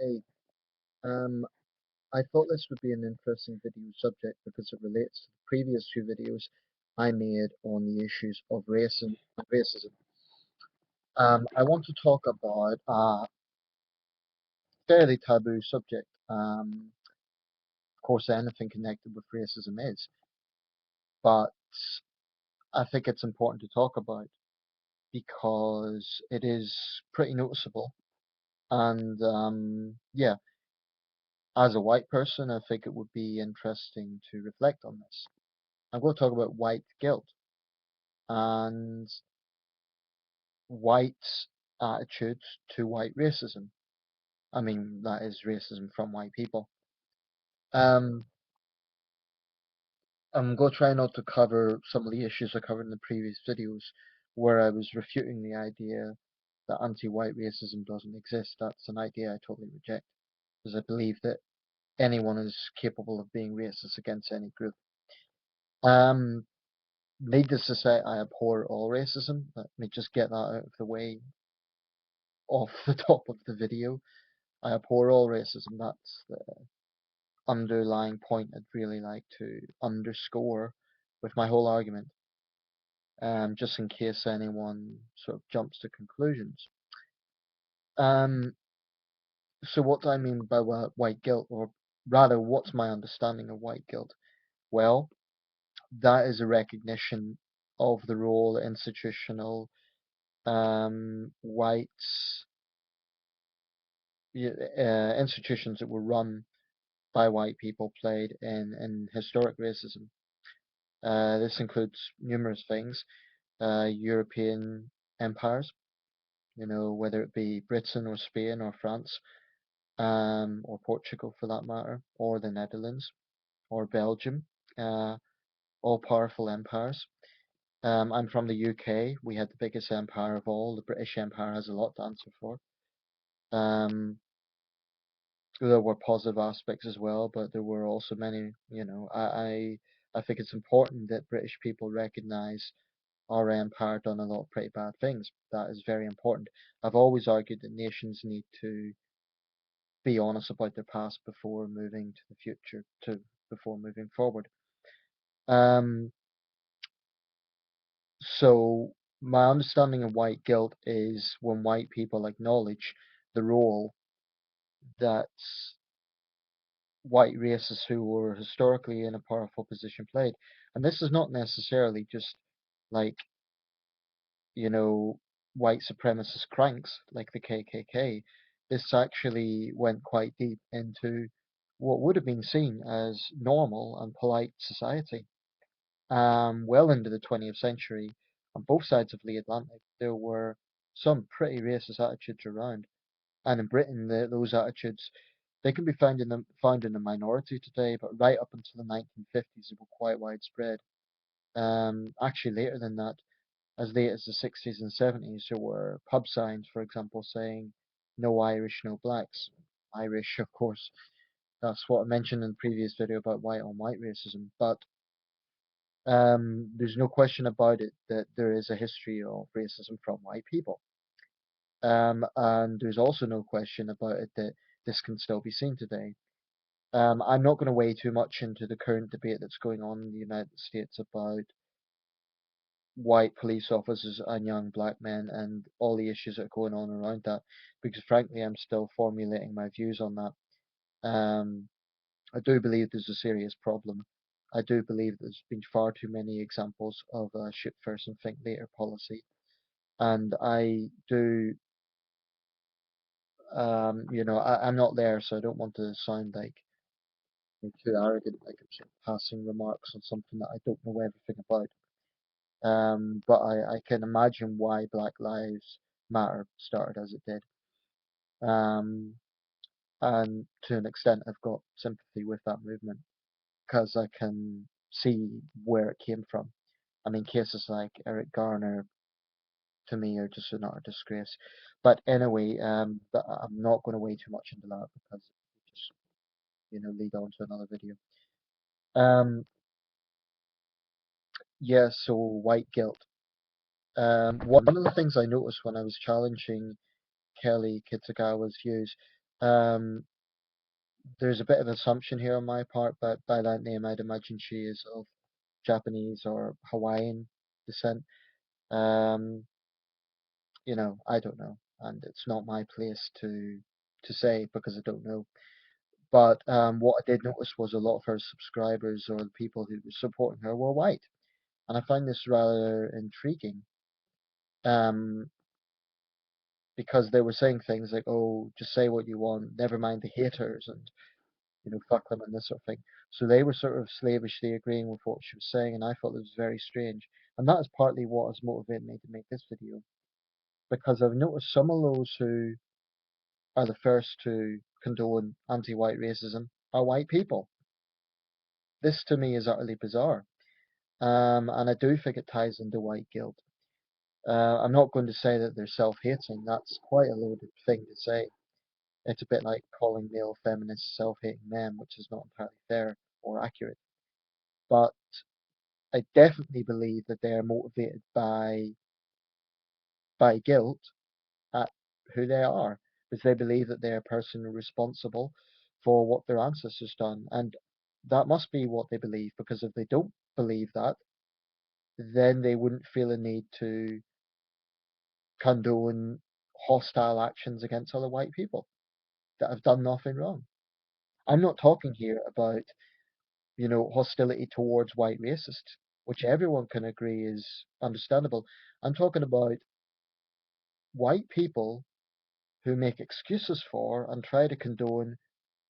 Hey, um, I thought this would be an interesting video subject because it relates to the previous two videos I made on the issues of racism. I want to talk about a fairly taboo subject. Of course, anything connected with racism is, but I think it's important to talk about because it is pretty noticeable. And yeah, as a white person, I think it would be interesting to reflect on this. I'm going to talk about white guilt and white attitude to white racism. I mean, that is racism from white people. Um, I'm going to try not to cover some of the issues I covered in the previous videos where I was refuting the idea that anti-white racism doesn't exist. That's an idea I totally reject because I believe that anyone is capable of being racist against any group. Um, Needless to say, I abhor all racism. Let me just get that out of the way off the top of the video. I abhor all racism. That's the underlying point I'd really like to underscore with my whole argument, just in case anyone sort of jumps to conclusions. Um, so what do I mean by white guilt, or rather, what's my understanding of white guilt? Well, that is a recognition of the role institutional whites institutions that were run by white people played in historic racism. This includes numerous things, European empires, whether it be Britain or Spain or France, or Portugal for that matter, or the Netherlands or Belgium, uh, all powerful empires. I'm from the UK. We had the biggest empire of all. The British Empire has a lot to answer for. Um, there were positive aspects as well, but there were also many. I think it's important that British people recognise our empire done a lot of pretty bad things. That is very important. I've always argued that nations need to be honest about their past before moving to the future, before moving forward. Um, so my understanding of white guilt is when white people acknowledge the role that white racists who were historically in a powerful position played. And this is not necessarily just like, you know, white supremacist cranks like the KKK. This actually went quite deep into what would have been seen as normal and polite society. Well into the 20th century, on both sides of the Atlantic, there were some pretty racist attitudes around. And in Britain, those attitudes they can be found in the minority today, but right up until the 1950s, they were quite widespread. Actually, later than that, as late as the 60s and 70s, there were pub signs, for example, saying "No Irish, no blacks." Irish, of course. That's what I mentioned in the previous video about white on white racism. But there's no question about it that there is a history of racism from white people. And there's also no question about it that this can still be seen today. I'm not going to weigh too much into the current debate that's going on in the United States about white police officers and young black men and all the issues that are going on around that, because frankly, I'm still formulating my views on that. I do believe there's a serious problem. I do believe there's been far too many examples of shoot first and think later policy, and I do. I'm not there, so I don't want to sound like I'm too arrogant, like I'm sort of passing remarks on something that I don't know everything about. But I can imagine why Black Lives Matter started as it did. Um, and to an extent, I've got sympathy with that movement because I can see where it came from. I mean, cases like Eric Garner to me are just an utter disgrace. But anyway, but I'm not going to weigh too much into that because it just lead on to another video. Um, yeah, so white guilt. One of the things I noticed when I was challenging Kelly Kitagawa's views Um, there's a bit of assumption here on my part, but by that name, I'd imagine she is of Japanese or Hawaiian descent. Um, I don't know, and it's not my place to say because I don't know. But what I did notice was a lot of her subscribers or the people who were supporting her were white, and I find this rather intriguing. Um, because they were saying things like, "Oh, just say what you want, never mind the haters," and fuck them and this sort of thing. So they were sort of slavishly agreeing with what she was saying, and I thought it was very strange. And that is partly what has motivated me to make this video, because I've noticed some of those who are the first to condone anti-white racism are white people. This to me is utterly bizarre, and I do think it ties into white guilt. I'm not going to say that they're self-hating. That's quite a loaded thing to say. It's a bit like calling male feminists self-hating men, which is not entirely fair or accurate. But I definitely believe that they are motivated by guilt at who they are, because they believe that they are personally responsible for what their ancestors done, and that must be what they believe. Because if they don't believe that, then they wouldn't feel a need to condone hostile actions against other white people that have done nothing wrong. I'm not talking here about hostility towards white racists, which everyone can agree is understandable. I'm talking about white people who make excuses for and try to condone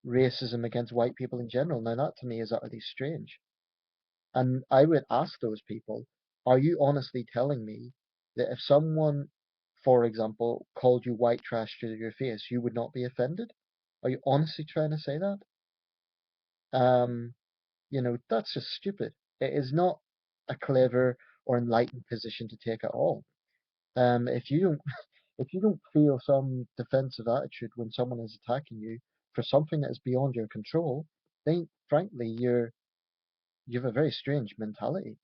racism against white people in general. Now, that to me is utterly strange. And I would ask those people, are you honestly telling me that if someone, for example, called you white trash to your face, you would not be offended? Are you honestly trying to say that? Um, that's just stupid. It is not a clever or enlightened position to take at all. If you don't if you don't feel some defensive attitude when someone is attacking you for something that is beyond your control, then frankly you have a very strange mentality.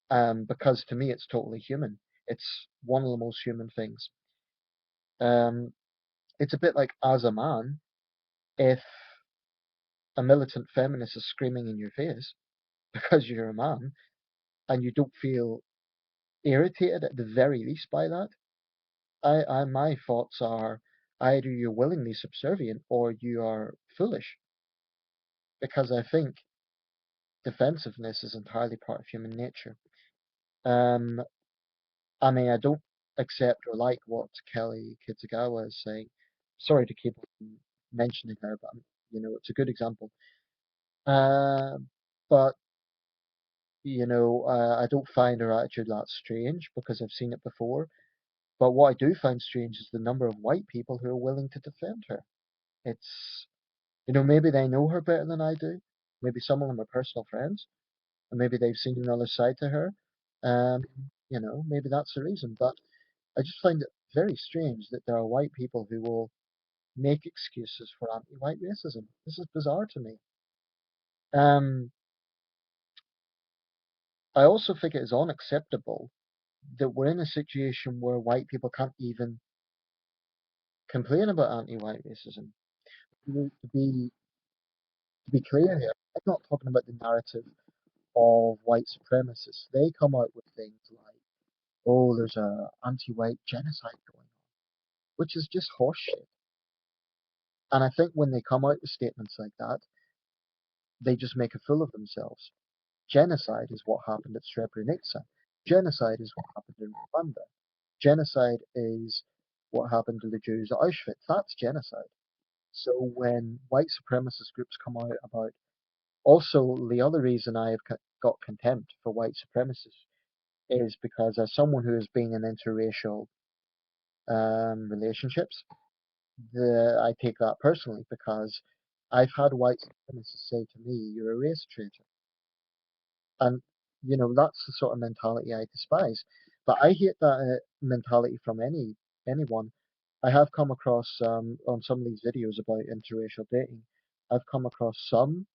Because to me it's totally human. It's one of the most human things. Um, it's a bit like as a man, if a militant feminist is screaming in your face because you're a man and you don't feel irritated at the very least by that, my thoughts are either you're willingly subservient or you are foolish, because I think defensiveness is entirely part of human nature. Um, I mean, I don't accept or like what Kelly Kitagawa is saying. Sorry to keep mentioning her, but it's a good example. Uh, but I don't find her attitude that strange because I've seen it before. But what I do find strange is the number of white people who are willing to defend her. It's maybe they know her better than I do. Maybe some of them are personal friends, and maybe they've seen another side to her. Um, maybe that's the reason. But I just find it very strange that there are white people who will make excuses for anti-white racism. This is bizarre to me. Um, I also think it is unacceptable that we're in a situation where white people can't even complain about anti-white racism. To be clear here, I'm not talking about the narrative of white supremacists. They come out with things like, "Oh, there's a anti-white genocide going on," which is just horseshit. And I think when they come out with statements like that, they just make a fool of themselves. Genocide is what happened at Srebrenica. Genocide is what happened in Rwanda. Genocide is what happened to the Jews at Auschwitz. That's genocide. So when white supremacist groups come out about, also the other reason I have got contempt for white supremacists is because as someone who has been in interracial relationships, I take that personally because I've had white supremacists say to me, "You're a race traitor," and that's the sort of mentality I despise. But I hate that mentality from anyone. I have come across on some of these videos about interracial dating. I've come across some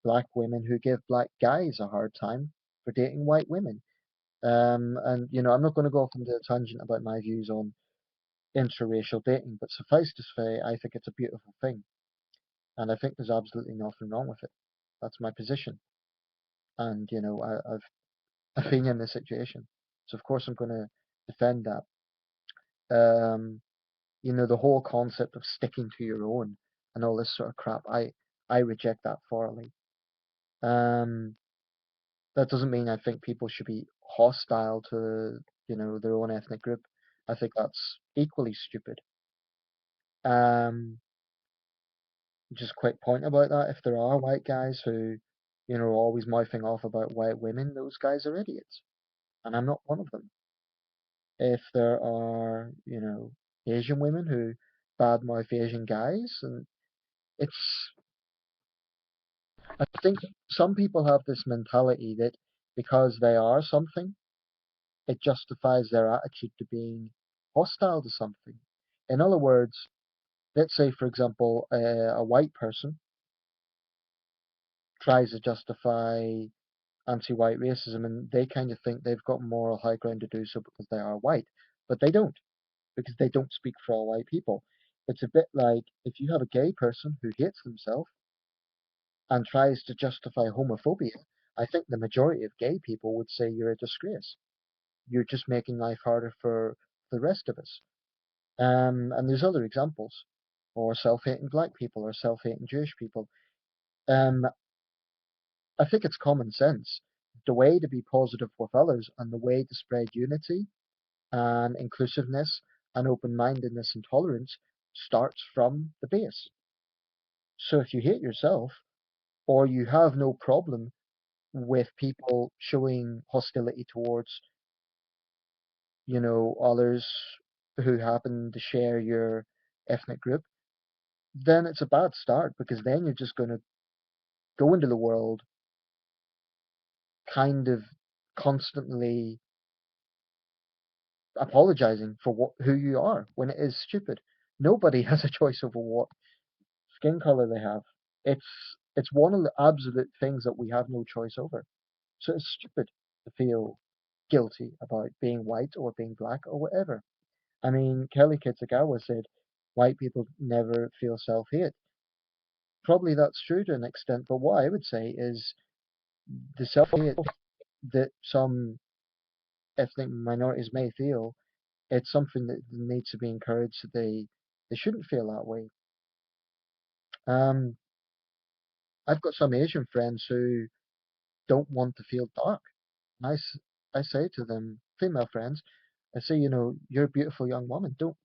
black women who give black guys a hard time for dating white women. And I'm not going to go off into a tangent about my views on interracial dating, but suffice to say, I think it's a beautiful thing, and I think there's absolutely nothing wrong with it. That's my position, and I've been in this situation, so of course I'm going to defend that. Um, the whole concept of sticking to your own and all this sort of crap, I reject that thoroughly. Um, that doesn't mean I think people should be hostile to, their own ethnic group. I think that's equally stupid. Um, just a quick point about that. If there are white guys who, are always mouthing off about white women, those guys are idiots. And I'm not one of them. If there are, Asian women who badmouth Asian guys, and it's, I think some people have this mentality that because they are something, it justifies their attitude to being hostile to something. In other words, let's say, for example, a white person tries to justify anti-white racism, and they kind of think they've got moral high ground to do so because they are white, but they don't, because they don't speak for all white people. It's a bit like if you have a gay person who hates themselves and tries to justify homophobia. I think the majority of gay people would say you're a disgrace. You're just making life harder for the rest of us. And there's other examples, or self-hating black people, or self-hating Jewish people. Um, I think it's common sense. The way to be positive with others and the way to spread unity and inclusiveness and open-mindedness and tolerance starts from the base. So if you hate yourself, or you have no problem with people showing hostility towards, others who happen to share your ethnic group, then it's a bad start, because then you're just going to go into the world kind of constantly apologizing for who you are when it is stupid. Nobody has a choice over what skin color they have. It's one of the absolute things that we have no choice over. So it's stupid to feel guilty about being white or being black or whatever. I mean, Kelly Kitagawa said white people never feel self-hate. Probably that's true to an extent, but what I would say is the self-hate that some ethnic minorities may feel, it's something that needs to be encouraged. They shouldn't feel that way. Um, I've got some Asian friends who don't want to feel dark. And I say to them, female friends, I say, you're a beautiful young woman. Don't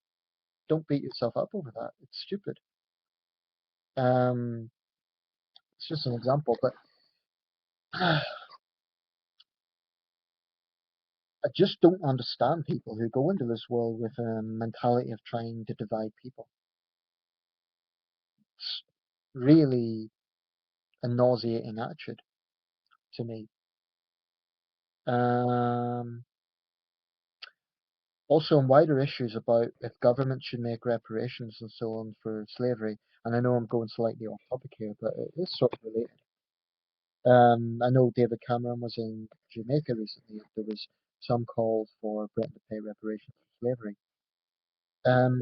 beat yourself up over that. It's stupid. Um, it's just an example, but I just don't understand people who go into this world with a mentality of trying to divide people. It's really a nauseating attitude to me. Um, Also, on wider issues about if government should make reparations and so on for slavery, and I know I'm going slightly off topic here, but it is sort of related. I know David Cameron was in Jamaica recently, and there was some calls for Britain to pay reparations for slavery. Um,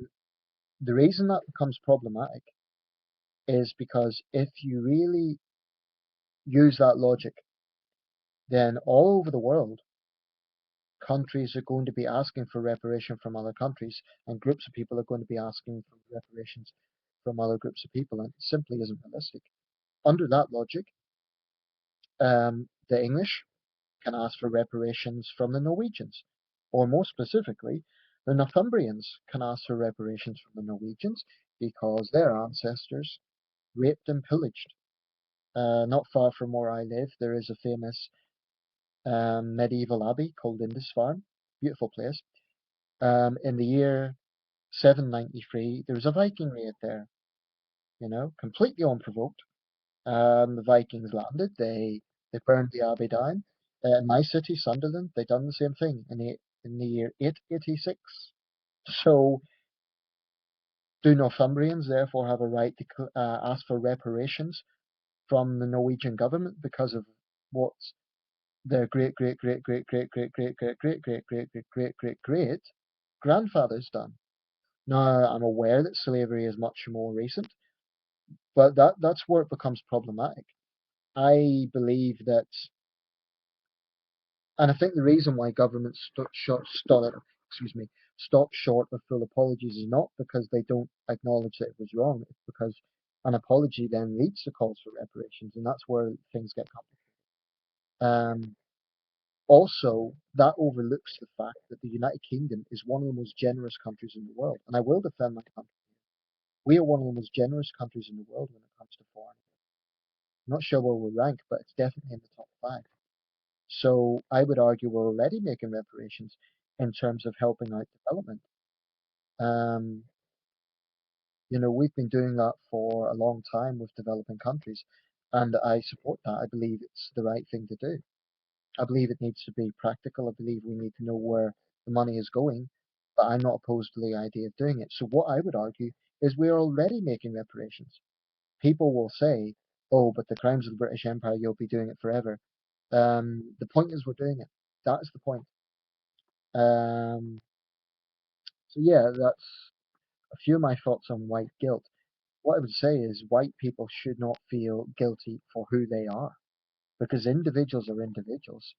the reason that becomes problematic is because if you really use that logic, then all over the world, countries are going to be asking for reparation from other countries, and groups of people are going to be asking for reparations from other groups of people, and it simply isn't realistic. Under that logic, the English can ask for reparations from the Norwegians, or more specifically, the Northumbrians can ask for reparations from the Norwegians because their ancestors raped and pillaged. Not far from where I live, there is a famous medieval abbey called Lindisfarne, beautiful place. In the year 793, there was a Viking raid there, completely unprovoked. The Vikings landed, they burned the abbey down. In my city, Sunderland, they done the same thing in the year 886. So, do Northumbrians therefore have a right to ask for reparations from the Norwegian government because of what their great great great great great great great great great great great great great great great grandfathers done? Now, I'm aware that slavery is much more recent, but that's where it becomes problematic. I believe that, and I think the reason why governments stop short of full apologies is not because they don't acknowledge that it was wrong. It's because an apology then leads to calls for reparations, and that's where things get complicated. Also, that overlooks the fact that the United Kingdom is one of the most generous countries in the world, and I will defend my country. We are one of the most generous countries in the world when it comes to foreign. I'm not sure where we rank, but it's definitely in the top five. So I would argue we're already making reparations in terms of helping out development. Um, we've been doing that for a long time with developing countries, and I support that. I believe it's the right thing to do. I believe it needs to be practical. I believe we need to know where the money is going, but I'm not opposed to the idea of doing it. So what I would argue is we're already making reparations. People will say, "Oh, but the crimes of the British Empire, you'll be doing it forever." The point is we're doing it. That is the point. Um, so yeah, that's a few of my thoughts on white guilt. What I would say is white people should not feel guilty for who they are because individuals are individuals.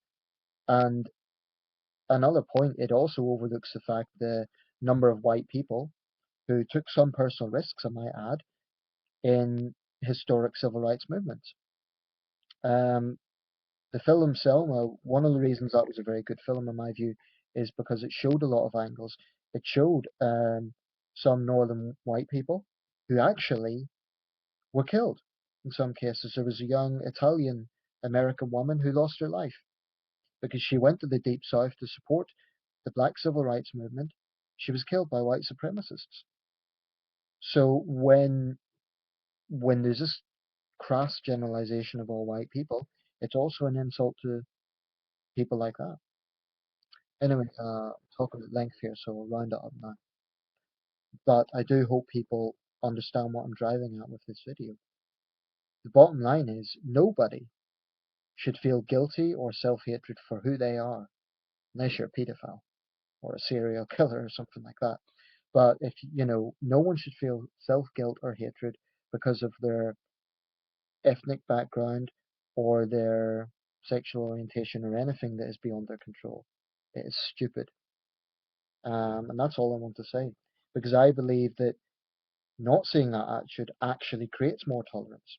And another point, it also overlooks the fact the number of white people who took some personal risks, I might add, in historic civil rights movements. Um, the film Selma, one of the reasons that was a very good film in my view is because it showed a lot of angles. It showed some northern white people who actually were killed in some cases. There was a young Italian American woman who lost her life because she went to the Deep South to support the black civil rights movement. She was killed by white supremacists. So when there's this crass generalization of all white people, it's also an insult to people like that. Anyway, talking at length here, so I'll round it up now. But I do hope people understand what I'm driving at with this video. The bottom line is nobody should feel guilty or self-hatred for who they are, unless you're a pedophile or a serial killer or something like that. But if no one should feel self-guilt or hatred because of their ethnic background or their sexual orientation or anything that is beyond their control. It is stupid. And that's all I want to say. Because I believe that not seeing that attitude actually creates more tolerance.